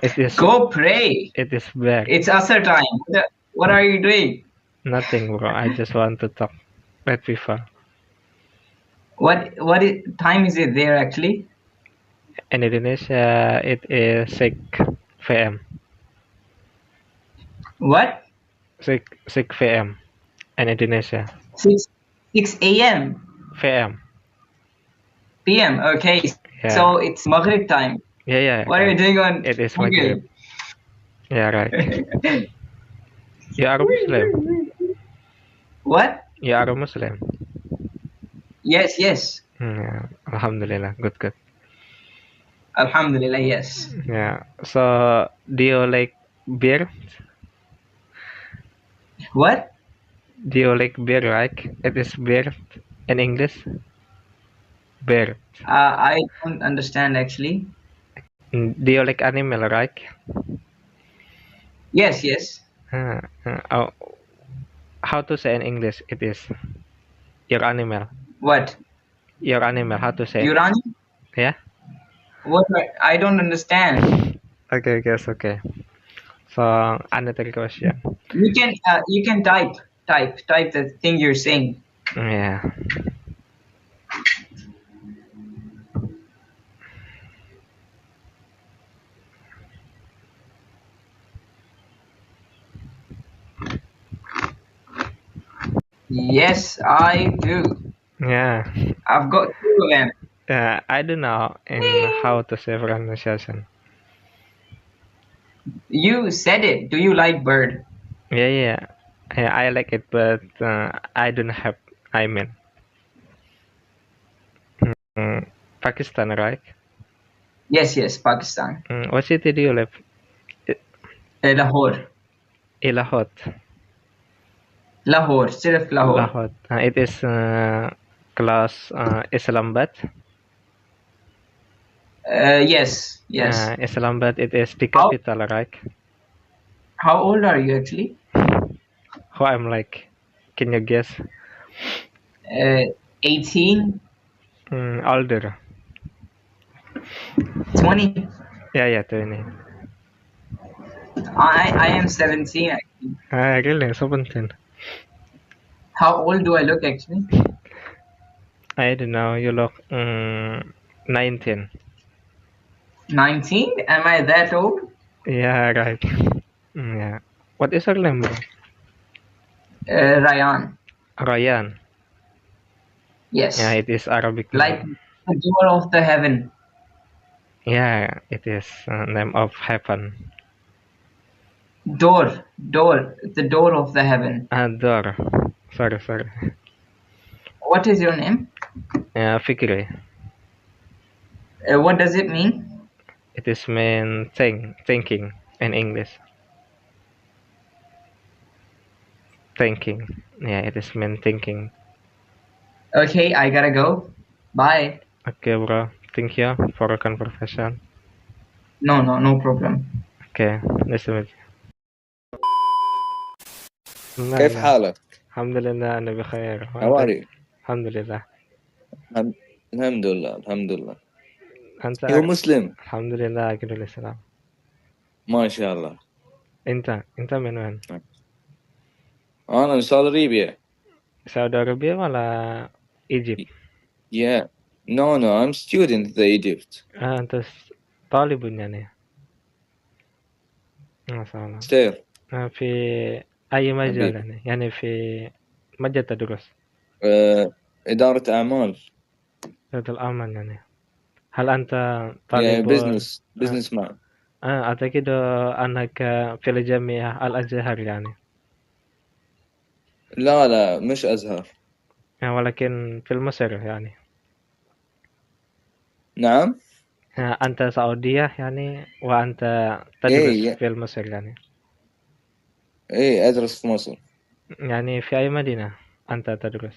It is Go pray. bear. It's Asr time. What are you doing? Nothing, bro. I just want to talk. Let people. Time is it there actually? In Indonesia, it is 6 p.m. What? 6 p.m. in Indonesia. 6 a.m. PM. p.m. Okay, Yeah. so it's Maghrib time. Yeah. What are you doing on It is Maghrib? Maghrib. Yeah, right. You are a Muslim. What? You are a Muslim. Yes. Yeah. Alhamdulillah. Good. Alhamdulillah, yes. Yeah. So, do you like beer? What? Do you like beer, right? It is beer in English. Beer. I don't understand actually. Do you like animal, right? Yes. Oh, how to say in English? It is your animal. What? Your animal. How to say? Urani? Yeah. What? I don't understand. Okay. Guess okay. So another question. You can type the thing you're saying. Yeah. Yes, I do. Yeah. I've got two of them. I don't know in how to say pronunciation. You said it. Do you like bird? Yeah. I like it, but I don't have. I mean, Pakistan, right? Yes, Pakistan. What city do you live? Lahore. Lahore. Lahore. Sirf Lahore. Lahore. It is close Islamabad. Yes. Islamabad. It is the How capital, right? how old are you actually? Who I'm like? Can you guess? 18, Older. 20. Yeah, 20. I am 17 actually. Really, 17. How old do I look actually? I don't know. You look 19. 19? Am I that old? Yeah, right. Yeah. What is your name, bro? Ryan. Ryan. Yeah, Yes. it is Arabic Like name. the door of the heaven. Yeah, it is name of heaven. Door. The door of the heaven. Door. Sorry. What is your name? Fikri. What does it mean? It is mean thinking in English. Thinking. Yeah, it is mean thinking. Okay, I gotta go. Bye. Okay, bro. Thank you for the conversation. No problem. Okay, nice to meet you. كيف حالك؟ الحمد لله أنا بخير. How are you? الحمد لله. الحمد لله. أنت You're Muslim. الحمد لله أكل الإسلام. ما شاء الله. أنت من وين؟ أنا من سعودي أرابيا. سعودي أرابيا ولا Egypt؟ Yeah. No, I'm student in Egypt. أنت طالب يعني؟ ما شاء الله. Stay. في أي مجال حبيبي. يعني في مجال تدرس؟ إدارة أعمال. إدارة الأعمال يعني. هل أنت Yeah, طالب؟ business man. أعتقد أنك في الجامعة الأزهر يعني. لا مش أزهر. ولكن في مصر يعني. نعم. أنت سعودية يعني وأنت تدرس إيه في مصر يعني. إيه أدرس في مصر. يعني في أي مدينة أنت تدرس؟